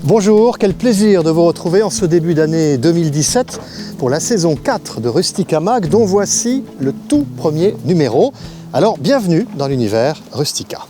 Bonjour, quel plaisir de vous retrouver en ce début d'année 2017 pour la saison 4 de Rustica Mag, dont voici le tout premier numéro. Alors, bienvenue dans l'univers Rustica.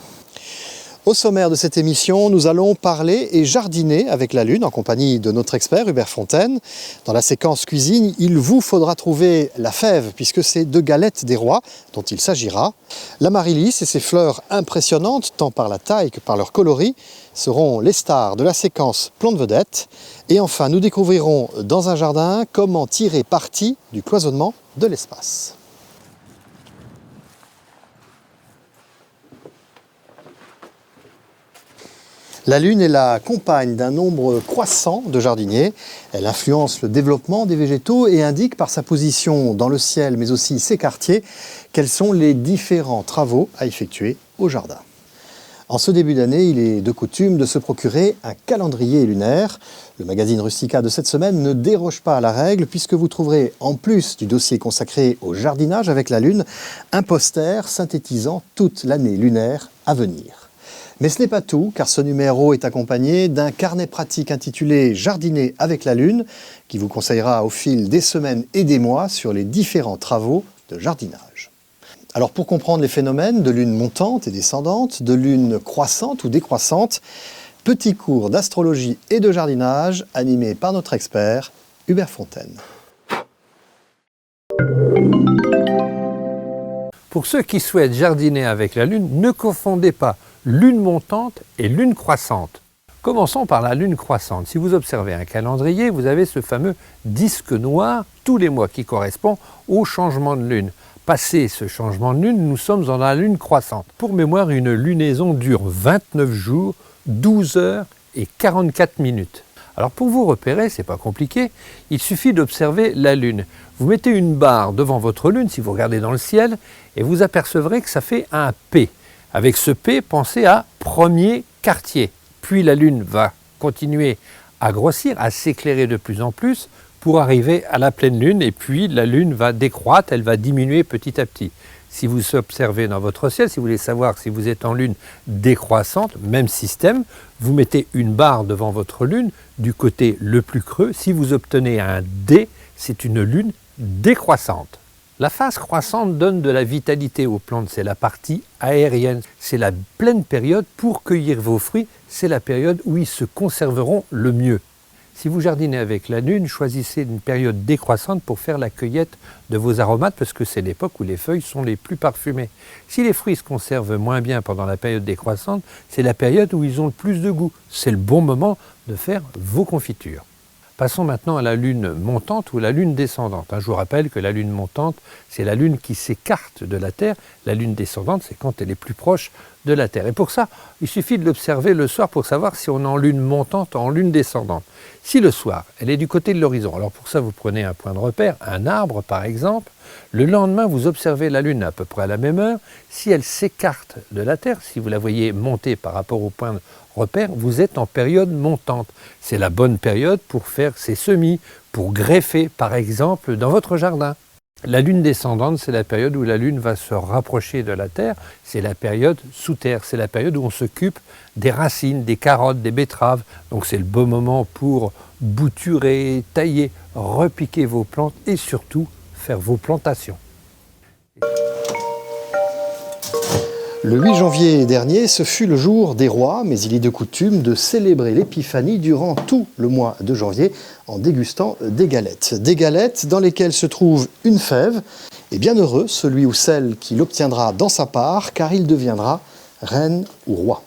Au sommaire de cette émission, nous allons parler et jardiner avec la Lune en compagnie de notre expert Hubert Fontaine. Dans la séquence cuisine, il vous faudra trouver la fève puisque c'est de galettes des rois dont il s'agira. L'amaryllis et ses fleurs impressionnantes, tant par la taille que par leur coloris, seront les stars de la séquence plantes vedettes. Et enfin, nous découvrirons dans un jardin comment tirer parti du cloisonnement de l'espace. La Lune est la compagne d'un nombre croissant de jardiniers. Elle influence le développement des végétaux et indique par sa position dans le ciel, mais aussi ses quartiers, quels sont les différents travaux à effectuer au jardin. En ce début d'année, il est de coutume de se procurer un calendrier lunaire. Le magazine Rustica de cette semaine ne déroge pas à la règle puisque vous trouverez, en plus du dossier consacré au jardinage avec la Lune, un poster synthétisant toute l'année lunaire à venir. Mais ce n'est pas tout, car ce numéro est accompagné d'un carnet pratique intitulé « Jardiner avec la Lune » qui vous conseillera au fil des semaines et des mois sur les différents travaux de jardinage. Alors pour comprendre les phénomènes de lune montante et descendante, de lune croissante ou décroissante, petit cours d'astrologie et de jardinage animé par notre expert Hubert Fontaine. Pour ceux qui souhaitent jardiner avec la Lune, ne confondez pas lune montante et lune croissante. Commençons par la lune croissante. Si vous observez un calendrier, vous avez ce fameux disque noir tous les mois qui correspond au changement de lune. Passé ce changement de lune, nous sommes dans la lune croissante. Pour mémoire, une lunaison dure 29 jours, 12 heures et 44 minutes. Alors pour vous repérer, c'est pas compliqué, il suffit d'observer la Lune. Vous mettez une barre devant votre Lune, si vous regardez dans le ciel, et vous apercevrez que ça fait un P. Avec ce P, pensez à premier quartier. Puis la Lune va continuer à grossir, à s'éclairer de plus en plus pour arriver à la pleine Lune, et puis la Lune va décroître, elle va diminuer petit à petit. Si vous observez dans votre ciel, si vous voulez savoir si vous êtes en lune décroissante, même système, vous mettez une barre devant votre lune du côté le plus creux. Si vous obtenez un D, c'est une lune décroissante. La phase croissante donne de la vitalité aux plantes, c'est la partie aérienne. C'est la pleine période pour cueillir vos fruits, c'est la période où ils se conserveront le mieux. Si vous jardinez avec la Lune, choisissez une période décroissante pour faire la cueillette de vos aromates parce que c'est l'époque où les feuilles sont les plus parfumées. Si les fruits se conservent moins bien pendant la période décroissante, c'est la période où ils ont le plus de goût. C'est le bon moment de faire vos confitures. Passons maintenant à la lune montante ou la lune descendante. Je vous rappelle que la lune montante, c'est la lune qui s'écarte de la Terre. La lune descendante, c'est quand elle est plus proche de la Terre. Et pour ça, il suffit de l'observer le soir pour savoir si on est en lune montante ou en lune descendante. Si le soir, elle est du côté de l'horizon, alors pour ça, vous prenez un point de repère, un arbre par exemple. Le lendemain, vous observez la lune à peu près à la même heure. Si elle s'écarte de la Terre, si vous la voyez monter par rapport au point de repère, vous êtes en période montante. C'est la bonne période pour faire ses semis, pour greffer par exemple dans votre jardin. La lune descendante, c'est la période où la lune va se rapprocher de la Terre. C'est la période sous terre, c'est la période où on s'occupe des racines, des carottes, des betteraves. Donc c'est le bon moment pour bouturer, tailler, repiquer vos plantes et surtout faire vos plantations. Le 8 janvier dernier, ce fut le jour des rois, mais il est de coutume de célébrer l'épiphanie durant tout le mois de janvier en dégustant des galettes. Des galettes dans lesquelles se trouve une fève, et bien heureux celui ou celle qui l'obtiendra dans sa part, car il deviendra reine ou roi.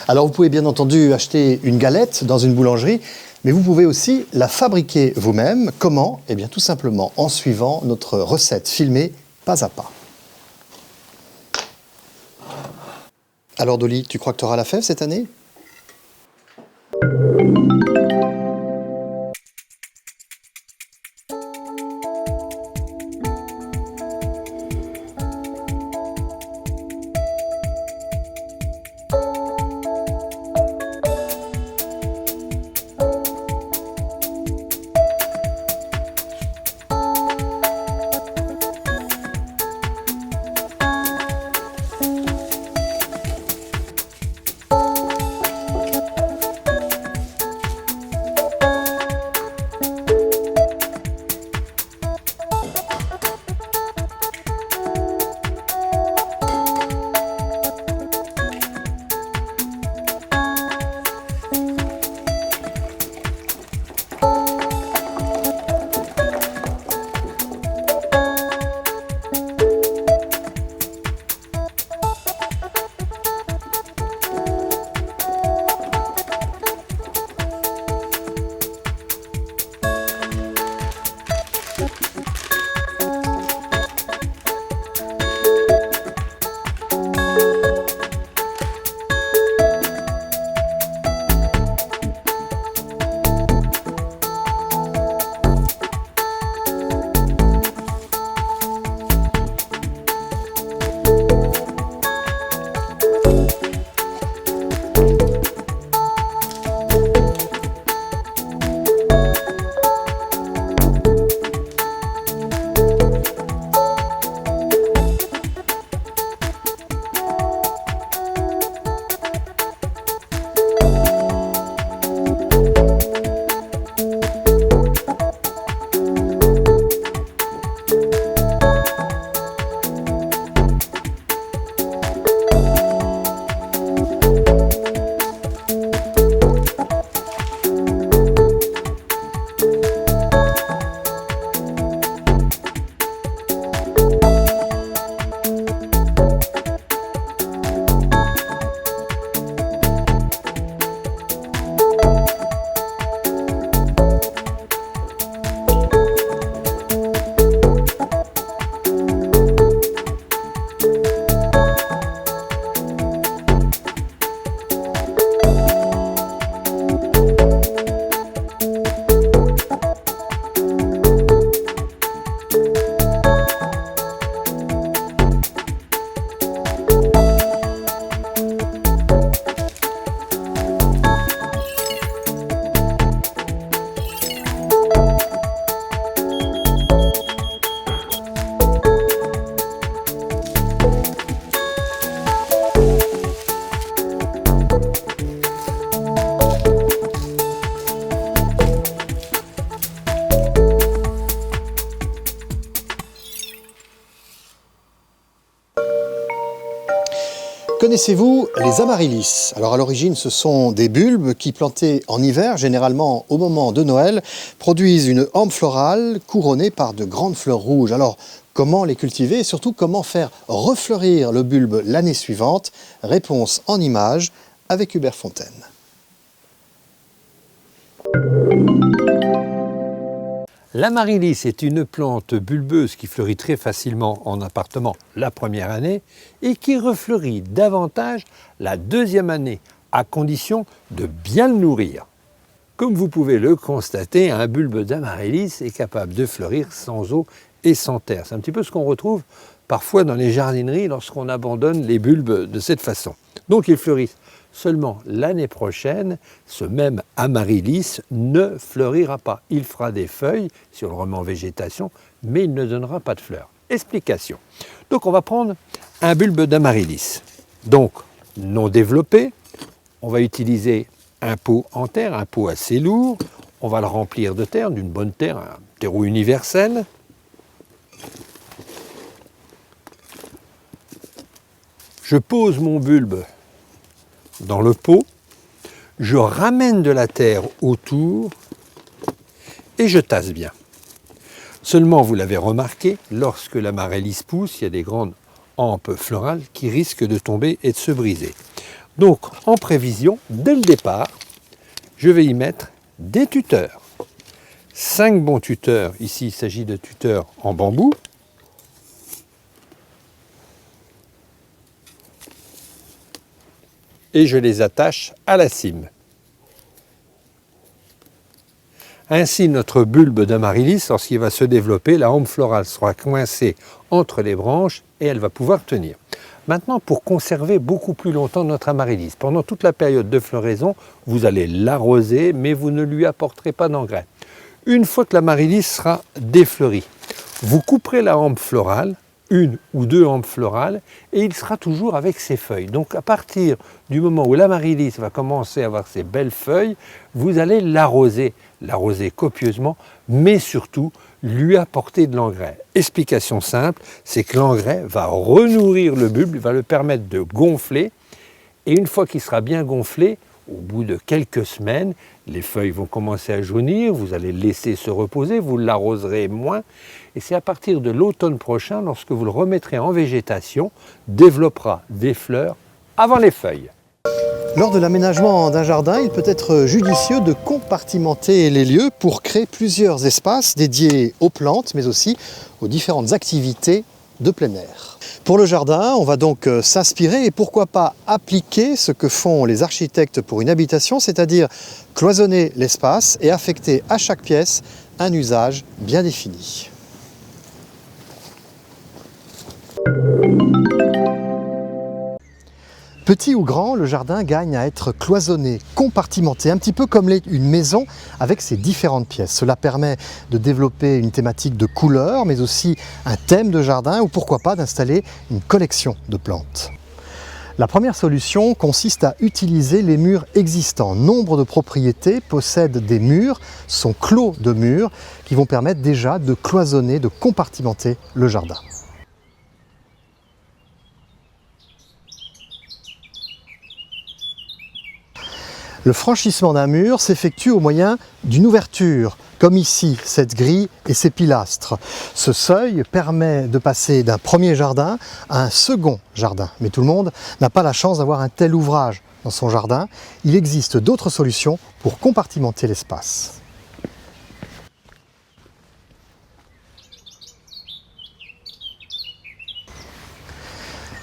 Alors vous pouvez bien entendu acheter une galette dans une boulangerie, mais vous pouvez aussi la fabriquer vous-même. Comment ? Eh bien tout simplement en suivant notre recette filmée pas à pas. Alors Dolly, tu crois que tu auras la fève cette année ? Connaissez-vous les amaryllis? Alors à l'origine, ce sont des bulbes qui, plantés en hiver, généralement au moment de Noël, produisent une hampe florale couronnée par de grandes fleurs rouges. Alors comment les cultiver et surtout comment faire refleurir le bulbe l'année suivante? Réponse en images avec Hubert Fontaine. L'amaryllis est une plante bulbeuse qui fleurit très facilement en appartement la première année et qui refleurit davantage la deuxième année, à condition de bien le nourrir. Comme vous pouvez le constater, un bulbe d'amaryllis est capable de fleurir sans eau et sans terre. C'est un petit peu ce qu'on retrouve parfois dans les jardineries lorsqu'on abandonne les bulbes de cette façon. Donc ils fleurissent. Seulement l'année prochaine, ce même amaryllis ne fleurira pas. Il fera des feuilles si on le remet en végétation, mais il ne donnera pas de fleurs. Explication. Donc on va prendre un bulbe d'amaryllis. Donc non développé, on va utiliser un pot en terre, un pot assez lourd. On va le remplir de terre, d'une bonne terre, un terreau universel. Je pose mon bulbe dans le pot, je ramène de la terre autour et je tasse bien. Seulement, vous l'avez remarqué, lorsque l'amaryllis pousse, il y a des grandes hampes florales qui risquent de tomber et de se briser. Donc, en prévision, dès le départ, je vais y mettre des tuteurs. 5 bons tuteurs, ici il s'agit de tuteurs en bambou. Et je les attache à la cime. Ainsi, notre bulbe d'amaryllis, lorsqu'il va se développer, la hampe florale sera coincée entre les branches et elle va pouvoir tenir. Maintenant, pour conserver beaucoup plus longtemps notre amaryllis, pendant toute la période de floraison, vous allez l'arroser, mais vous ne lui apporterez pas d'engrais. Une fois que l'amaryllis sera défleuri, vous couperez la hampe florale, une ou deux hampes florales, et il sera toujours avec ses feuilles. Donc à partir du moment où l'amaryllis va commencer à avoir ses belles feuilles, vous allez l'arroser copieusement, mais surtout lui apporter de l'engrais. Explication simple, c'est que l'engrais va renourrir le bulbe, va le permettre de gonfler, et une fois qu'il sera bien gonflé, au bout de quelques semaines, les feuilles vont commencer à jaunir, vous allez le laisser se reposer, vous l'arroserez moins, et c'est à partir de l'automne prochain, lorsque vous le remettrez en végétation, développera des fleurs avant les feuilles. Lors de l'aménagement d'un jardin, il peut être judicieux de compartimenter les lieux pour créer plusieurs espaces dédiés aux plantes, mais aussi aux différentes activités de plein air. Pour le jardin, on va donc s'inspirer et pourquoi pas appliquer ce que font les architectes pour une habitation, c'est-à-dire cloisonner l'espace et affecter à chaque pièce un usage bien défini. Petit ou grand, le jardin gagne à être cloisonné, compartimenté, un petit peu comme l'est une maison avec ses différentes pièces. Cela permet de développer une thématique de couleurs, mais aussi un thème de jardin ou pourquoi pas d'installer une collection de plantes. La première solution consiste à utiliser les murs existants. Nombre de propriétés possèdent des murs, sont clos de murs, qui vont permettre déjà de cloisonner, de compartimenter le jardin. Le franchissement d'un mur s'effectue au moyen d'une ouverture, comme ici, cette grille et ces pilastres. Ce seuil permet de passer d'un premier jardin à un second jardin. Mais tout le monde n'a pas la chance d'avoir un tel ouvrage dans son jardin. Il existe d'autres solutions pour compartimenter l'espace.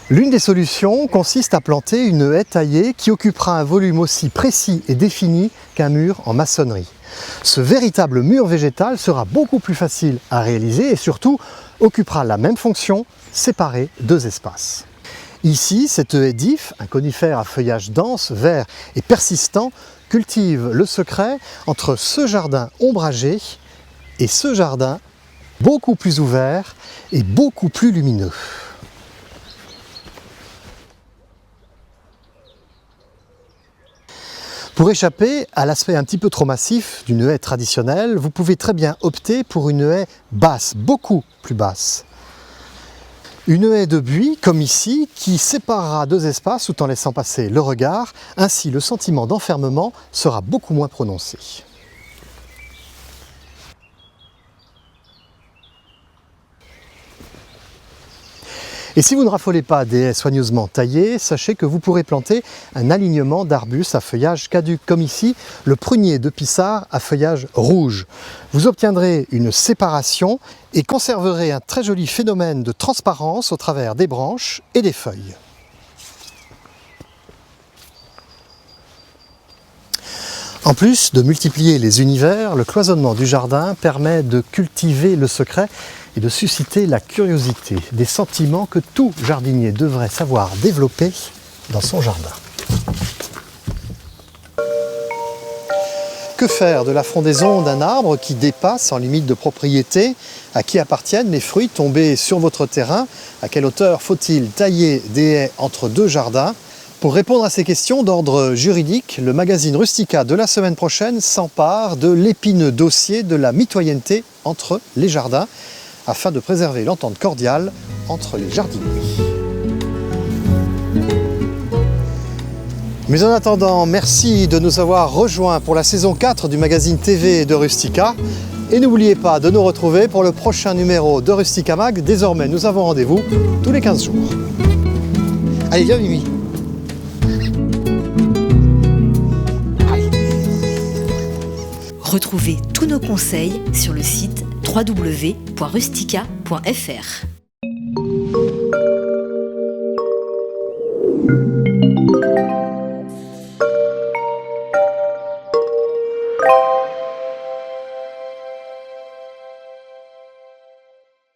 L'une des solutions consiste à planter une haie taillée qui occupera un volume aussi précis et défini qu'un mur en maçonnerie. Ce véritable mur végétal sera beaucoup plus facile à réaliser et surtout occupera la même fonction, séparer deux espaces. Ici, cette haie d'if, un conifère à feuillage dense, vert et persistant, cultive le secret entre ce jardin ombragé et ce jardin beaucoup plus ouvert et beaucoup plus lumineux. Pour échapper à l'aspect un petit peu trop massif d'une haie traditionnelle, vous pouvez très bien opter pour une haie basse, beaucoup plus basse. Une haie de buis, comme ici, qui séparera deux espaces tout en laissant passer le regard. Ainsi, le sentiment d'enfermement sera beaucoup moins prononcé. Et si vous ne raffolez pas des haies soigneusement taillées, sachez que vous pourrez planter un alignement d'arbustes à feuillage caduc, comme ici le prunier de Pissard à feuillage rouge. Vous obtiendrez une séparation et conserverez un très joli phénomène de transparence au travers des branches et des feuilles. En plus de multiplier les univers, le cloisonnement du jardin permet de cultiver le secret et de susciter la curiosité, des sentiments que tout jardinier devrait savoir développer dans son jardin. Que faire de la frondaison d'un arbre qui dépasse en limite de propriété? À qui appartiennent les fruits tombés sur votre terrain? À quelle hauteur faut-il tailler des haies entre deux jardins? Pour répondre à ces questions d'ordre juridique, le magazine Rustica de la semaine prochaine s'empare de l'épineux dossier de la mitoyenneté entre les jardins, afin de préserver l'entente cordiale entre les jardiniers. Mais en attendant, merci de nous avoir rejoints pour la saison 4 du magazine TV de Rustica. Et n'oubliez pas de nous retrouver pour le prochain numéro de Rustica Mag. Désormais, nous avons rendez-vous tous les 15 jours. Allez, viens Mimi. Retrouvez tous nos conseils sur le site www.rustica.fr.